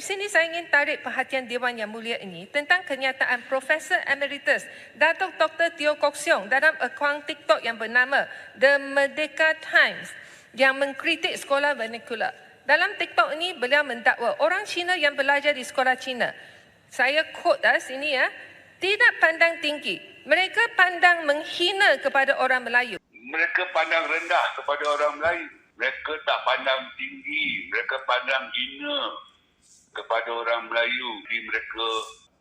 sini saya ingin tarik perhatian Dewan Yang Mulia ini tentang kenyataan Profesor Emeritus Datuk Dr. Teo Kok Siong dalam akaun TikTok yang bernama The Merdeka Times yang mengkritik sekolah vernacular. Dalam TikTok ini, beliau mendakwa orang Cina yang belajar di sekolah Cina. Saya quote sini tidak pandang tinggi. Mereka pandang menghina kepada orang Melayu. Mereka pandang rendah kepada orang Melayu. Mereka tak pandang tinggi. Mereka pandang hina kepada orang Melayu. Jadi mereka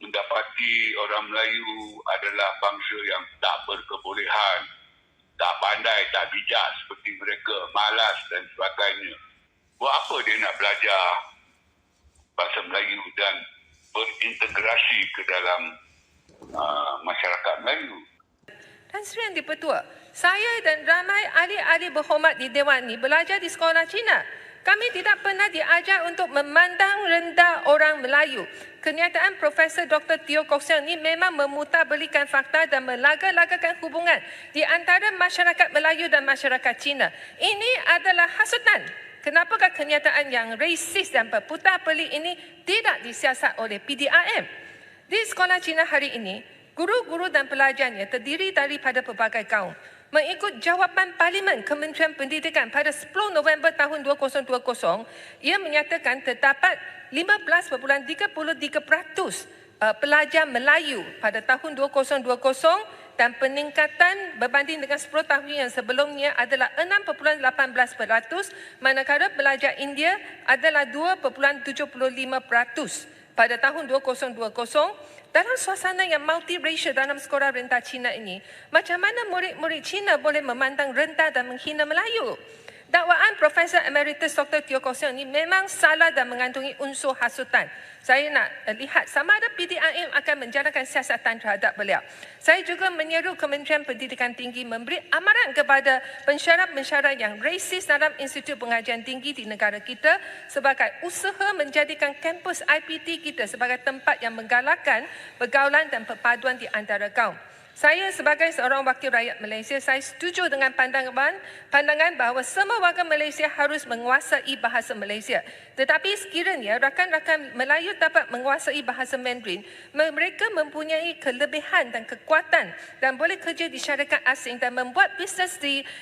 mendapati orang Melayu adalah bangsa yang tak berkebolehan, tak pandai, tak bijak seperti mereka, malas dan sebagainya. Buat apa dia nak belajar bahasa Melayu dan berintegrasi ke dalam masyarakat Melayu? Dan Sri Yang Di-Pertua, saya dan ramai ahli-ahli berhormat di Dewan ini belajar di sekolah Cina. Kami tidak pernah diajar untuk memandang rendah orang Melayu. Kenyataan Profesor Dr. Teo Kok Siong ini memang memutabelikan fakta dan melaga-lagakan hubungan di antara masyarakat Melayu dan masyarakat Cina. Ini adalah hasutan. Kenapakah kenyataan yang rasis dan berputar pelik ini tidak disiasat oleh PDRM? Di sekolah Cina hari ini, guru-guru dan pelajarnya terdiri daripada pelbagai kaum. Mengikut jawapan Parlimen Kementerian Pendidikan pada 10 November tahun 2020, ia menyatakan terdapat 15.33% pelajar Melayu pada tahun 2020 dan peningkatan berbanding dengan 10 tahun yang sebelumnya adalah 6.18%, manakala pelajar India adalah 2.75%. Pada tahun 2020, dalam suasana yang multiracial dalam sekolah rendah Cina ini, macam mana murid-murid Cina boleh memandang rendah dan menghina Melayu? Dakwaan Profesor Emeritus Dr. Teo Kok Siong ini memang salah dan mengandungi unsur hasutan. Saya nak lihat sama ada PDRM akan menjalankan siasatan terhadap beliau. Saya juga menyeru Kementerian Pendidikan Tinggi memberi amaran kepada pensyarah-pensyarah yang rasis dalam institut pengajian tinggi di negara kita sebagai usaha menjadikan kampus IPT kita sebagai tempat yang menggalakkan pergaulan dan perpaduan di antara kaum. Saya sebagai seorang wakil rakyat Malaysia, saya setuju dengan pandangan bahawa semua warga Malaysia harus menguasai bahasa Malaysia. Tetapi sekiranya rakan-rakan Melayu dapat menguasai bahasa Mandarin, mereka mempunyai kelebihan dan kekuatan dan boleh kerja di syarikat asing dan membuat bisnes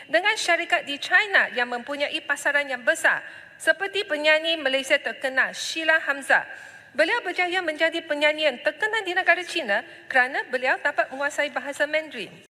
dengan syarikat di China yang mempunyai pasaran yang besar. Seperti penyanyi Malaysia terkenal Sheila Hamzah. Beliau berjaya menjadi penyanyi yang terkenal di negara China kerana beliau dapat menguasai bahasa Mandarin.